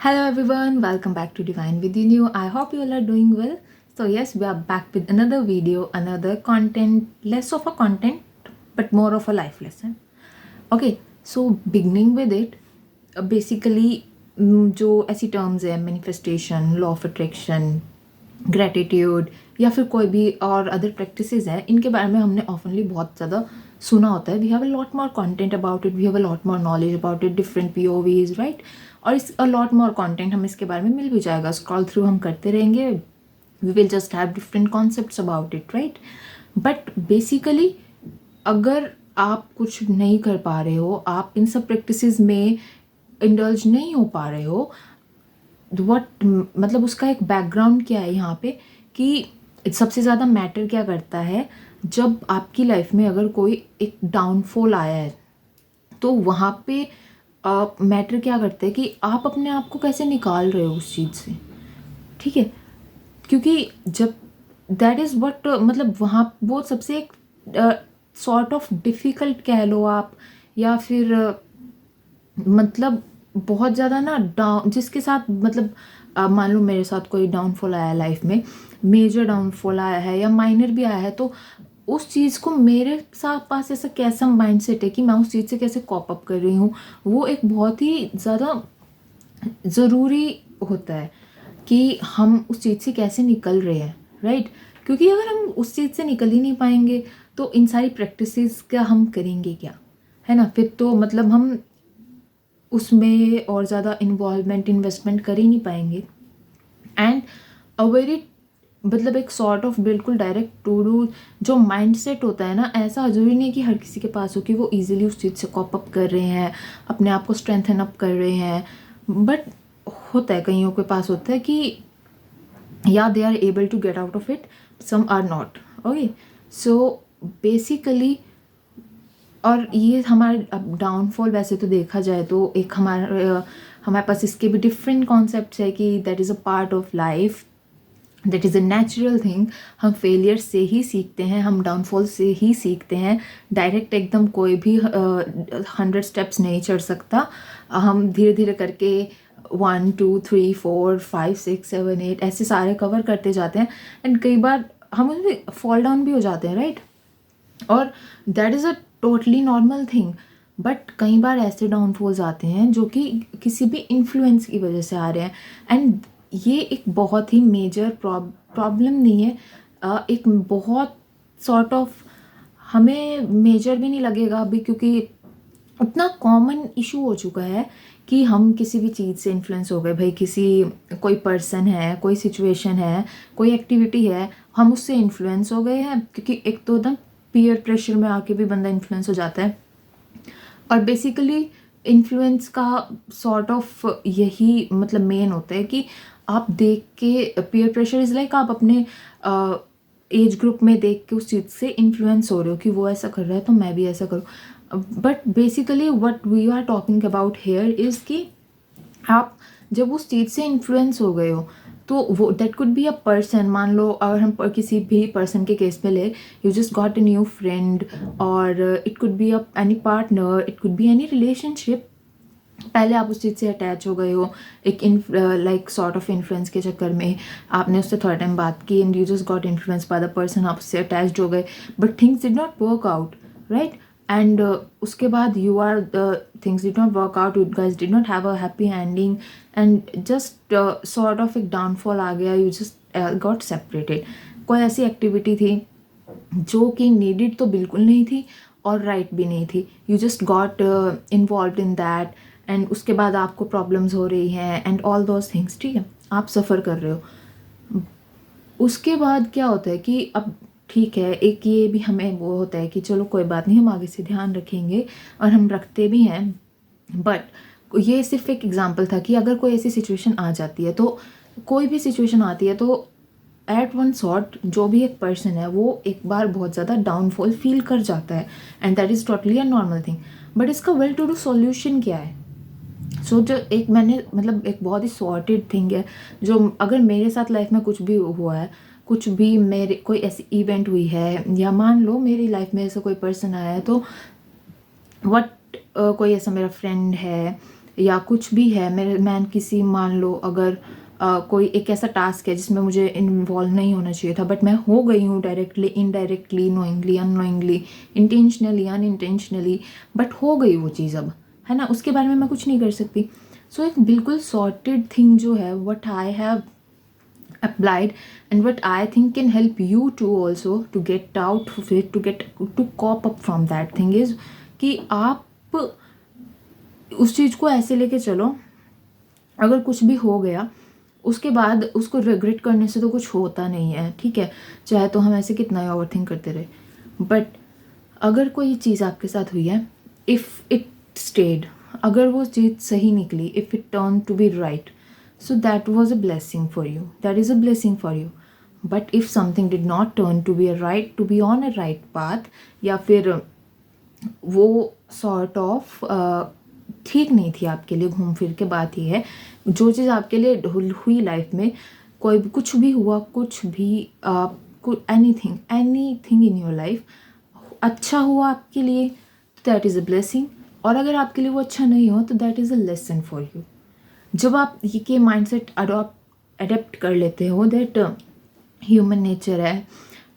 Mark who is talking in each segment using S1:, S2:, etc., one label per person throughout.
S1: Hello everyone, welcome back to Divine Within You. I hope you all are doing well. So yes, we are back with another video, another content, less of a content but more of a life lesson. Okay, so beginning with it, basically जो ऐसी terms है manifestation, law of attraction, gratitude या फिर कोई भी और other practices है, इनके बारे में हमने ऑफनली बहुत ज़्यादा सुना होता है. We have a lot more content about it, we have a lot more knowledge about it, different POVs, right. और इस अ लॉट मोर कंटेंट हमें इसके बारे में मिल भी जाएगा. स्क्रॉल थ्रू हम करते रहेंगे, we will just have different concepts about it, right. But basically अगर आप कुछ नहीं कर पा रहे हो, आप इन सब प्रैक्टिसेस में इंडल्ज नहीं हो पा रहे हो, व्हाट मतलब उसका एक बैकग्राउंड क्या है यहाँ पे कि सबसे ज़्यादा मैटर क्या करता है. जब आपकी लाइफ में अगर कोई एक डाउनफॉल आया है तो वहाँ पे मैटर क्या करता है कि आप अपने आप को कैसे निकाल रहे हो उस चीज़ से, ठीक है. क्योंकि जब दैट इज़ वट मतलब वहाँ वो सबसे एक सॉर्ट ऑफ डिफ़िकल्ट कह लो आप, या फिर मतलब बहुत ज़्यादा ना डाउन जिसके साथ मतलब मान लो मेरे साथ कोई डाउनफॉल आया लाइफ में, मेजर डाउनफॉल आया है या माइनर भी आया है, तो उस चीज़ को मेरे साथ पास ऐसा कैसा माइंडसेट है कि मैं उस चीज़ से कैसे कॉप अप कर रही हूँ, वो एक बहुत ही ज़्यादा ज़रूरी होता है कि हम उस चीज़ से कैसे निकल रहे हैं, राइट. क्योंकि अगर हम उस चीज़ से निकल ही नहीं पाएंगे तो इन सारी प्रैक्टिसेस का हम करेंगे क्या, है ना. फिर तो मतलब हम उसमें और ज़्यादा इन्वेस्टमेंट कर ही नहीं पाएंगे. एंड अ वेरी मतलब एक सॉर्ट ऑफ बिल्कुल डायरेक्ट टू डू जो माइंडसेट होता है ना, ऐसा ज़रूरी नहीं है कि हर किसी के पास हो कि वो इजीली उस चीज़ से कॉप अप कर रहे हैं, अपने आप को स्ट्रेंथन अप कर रहे हैं. बट होता है, कईयों के पास होता है कि या they are able to get out of it, some are not. Okay, so basically और ये हमारे अब डाउनफॉल वैसे तो देखा जाए तो एक हमारे पास इसके भी डिफरेंट कॉन्सेप्ट्स है कि that is a part of life, that is a natural thing. हम फेलियर से ही सीखते हैं, हम डाउनफॉल से ही सीखते हैं. डायरेक्ट एकदम कोई भी 100 स्टेप्स नहीं चढ़ सकता. हम धीरे धीरे करके 1 2 3 4 5 6 7 8 ऐसे सारे कवर करते जाते हैं. एंड कई बार हम उसमें फॉल डाउन भी हो जाते हैं, राइट. और that is a totally normal thing. But कई बार ऐसे डाउनफॉल्स आते हैं जो कि किसी भी इन्फ्लुएंस की वजह से आ रहे हैं. एंड ये एक बहुत ही मेजर प्रॉब्लम नहीं है, एक बहुत सॉर्ट ऑफ हमें मेजर भी नहीं लगेगा अभी, क्योंकि उतना कॉमन इशू हो चुका है कि हम किसी भी चीज़ से इन्फ्लुएंस हो गए. भाई किसी कोई पर्सन है, कोई सिचुएशन है, कोई एक्टिविटी है, हम उससे इन्फ्लुएंस हो गए हैं. क्योंकि एक तो एकदम पीयर प्रेशर में आके भी बंदा इन्फ्लुएंस हो जाता है. और बेसिकली इन्फ्लुएंस का सॉर्ट ऑफ यही मतलब मेन होता है कि आप देख के, पीयर प्रेशर इज़ लाइक आप अपने एज ग्रुप में देख के उस चीज़ से इन्फ्लुएंस हो रहे हो कि वो ऐसा कर रहा है तो मैं भी ऐसा करूँ. But basically what we are talking about here is कि आप जब उस चीज़ से इन्फ्लुएंस हो गए हो तो वो that could be a person. मान लो अगर हम किसी भी पर्सन के केस में ले, you just got a new friend, और it could be any partner, it could be any relationship. पहले आप उस चीज़ से अटैच हो गए हो एक लाइक सॉर्ट ऑफ इन्फ्लुएंस के चक्कर में, आपने उससे थोड़ा टाइम बात की and you just got influence by the person, आप उससे अटैच्ड हो गए. But things did not work out, right. And उसके बाद you are things did not work out, you guys did not have a happy ending, and just sort of एक downfall आ गया, you just got separated. कोई ऐसी activity थी जो कि नीडेड तो बिल्कुल नहीं थी और राइट भी नहीं थी, you just got involve in that, and उसके बाद आपको प्रॉब्लम्स हो रही हैं एंड ऑल दोज थिंग्स, ठीक है, आप सफ़र कर रहे हो. उसके बाद क्या होता है कि अब ठीक है, एक ये भी हमें वो होता है कि चलो कोई बात नहीं, हम आगे से ध्यान रखेंगे, और हम रखते भी हैं. बट ये सिर्फ एक एग्जांपल था कि अगर कोई ऐसी सिचुएशन आ जाती है, तो कोई भी सिचुएशन आती है तो एट वन शॉट जो भी एक पर्सन है वो एक बार बहुत ज़्यादा डाउनफॉल फील कर जाता है, and that is totally a normal thing. But इसका वेल टू डू सॉल्यूशन क्या है? सो जो एक मैंने मतलब एक बहुत ही सॉर्टेड थिंग है, जो अगर मेरे साथ लाइफ में कुछ भी हुआ है, कुछ भी मेरे कोई ऐसी इवेंट हुई है, या मान लो मेरी लाइफ में ऐसा कोई पर्सन आया है, तो वट कोई ऐसा मेरा फ्रेंड है या कुछ भी है, मैं किसी मान लो अगर कोई एक ऐसा टास्क है जिसमें मुझे इन्वॉल्व नहीं होना चाहिए था बट मैं हो गई हूँ directly indirectly knowingly unknowingly intentionally unintentionally, but हो गई वो चीज़ अब, है ना, उसके बारे में मैं कुछ नहीं कर सकती। सो एक बिल्कुल सॉर्टेड थिंग जो है what I have applied and what I think can help you to also to get out of it, to cope up from that thing is कि आप उस चीज़ को ऐसे लेके चलो, अगर कुछ भी हो गया उसके बाद उसको रिग्रेट करने से तो कुछ होता नहीं है, ठीक है, चाहे तो हम ऐसे कितना ही ओवर थिंक करते रहे, बट अगर कोई चीज़ आपके साथ हुई है, इफ़ इट स्टेड, अगर वो चीज़ सही निकली, if it turn to be right, so that was a blessing for you, that is a blessing for you. But if something did not turn to be to be on a right path, या फिर वो sort of ठीक नहीं थी आपके लिए, घूम फिर के बात ही है, जो चीज़ आपके लिए हुई लाइफ में, कोई भी कुछ भी हुआ, कुछ भी एनीथिंग इन योर लाइफ अच्छा हुआ आपके लिए तो दैट इज़ अ ब्लेसिंग, और अगर आपके लिए वो अच्छा नहीं हुआ तो that is a lesson for you. जब आप ये माइंडसेट अडेप्ट कर लेते हो, दैट ह्यूमन नेचर है।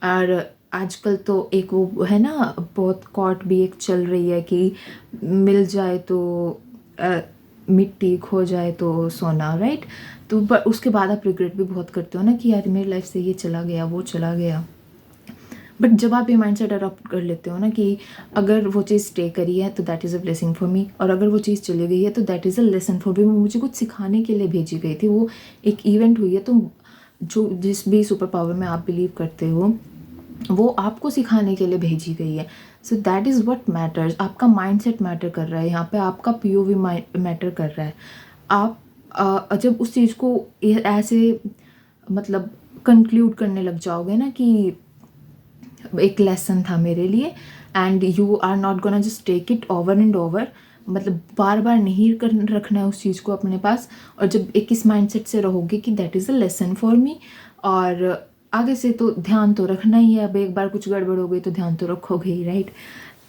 S1: और आजकल तो एक वो है ना, बहुत कॉट भी एक चल रही है कि मिल जाए तो मिट्टी, खो जाए तो सोना, राइट। तो उसके बाद आप रिग्रेट भी बहुत करते हो ना कि यार मेरी लाइफ से ये चला गया, वो चला गया। बट जब आप ये माइंडसेट अडॉप्ट कर लेते हो ना कि अगर वो चीज़ स्टे करी है तो that is a blessing for me, और अगर वो चीज़ चली गई है तो that is a lesson for me, मुझे कुछ सिखाने के लिए भेजी गई थी, वो एक इवेंट हुई है, तो जो जिस भी सुपर पावर में आप बिलीव करते हो वो आपको सिखाने के लिए भेजी गई है। So that is what matters, आपका माइंडसेट मैटर कर रहा है यहाँ पे, आपका पीओवी मैटर कर रहा है। आप जब उस चीज़ को ऐसे मतलब कंक्लूड करने लग जाओगे ना कि एक लेसन था मेरे लिए, and you are not gonna just take it over and over, मतलब बार बार नहीं कर रखना है उस चीज़ को अपने पास, और जब एक इस माइंडसेट से रहोगे कि that is a lesson for me, और आगे से तो ध्यान तो रखना ही है, अब एक बार कुछ गड़बड़ हो गई तो ध्यान तो रखोगे ही, राइट।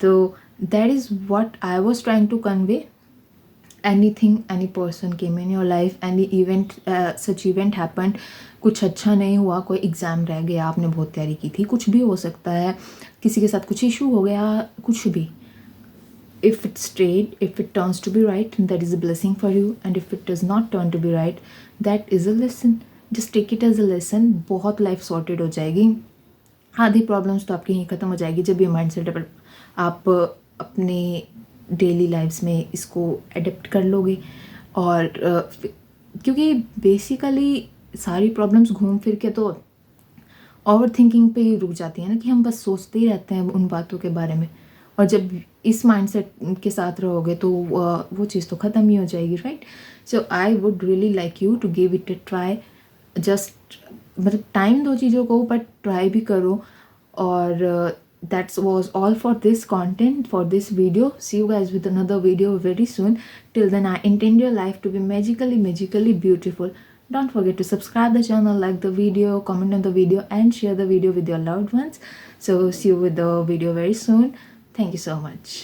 S1: तो that is what I was trying to convey. anything, any person came in your life, any event, such event happened, कुछ अच्छा नहीं हुआ, कोई एग्ज़ाम रह गया, आपने बहुत तैयारी की थी, कुछ भी हो सकता है, किसी के साथ कुछ इशू हो गया, कुछ भी, if it stayed, if it turns to be right, that is a blessing for you, and if it does not turn to be right, that is a lesson. just take it as a lesson. बहुत life sorted हो जाएगी, आधी problems तो आपकी यहीं ख़त्म हो जाएगी जब ये माइंडसेट आप अपने डेली लाइफ्स में इसको एडेप्ट कर लोगे। और क्योंकि बेसिकली सारी प्रॉब्लम्स घूम फिर के तो ओवर थिंकिंग पे ही रुक जाती है ना, कि हम बस सोचते ही रहते हैं उन बातों के बारे में, और जब इस माइंडसेट के साथ रहोगे तो वो चीज़ तो ख़त्म ही हो जाएगी, right. So I would really like you to give it a try, just मतलब टाइम दो चीज़ों को, बट ट्राई भी करो। और that was all for this content, for this video. See you guys with another video very soon. Till then, I intend your life to be magically beautiful. Don't forget to subscribe the channel, like the video, comment on the video, and share the video with your loved ones. So see you with the video very soon. Thank you so much.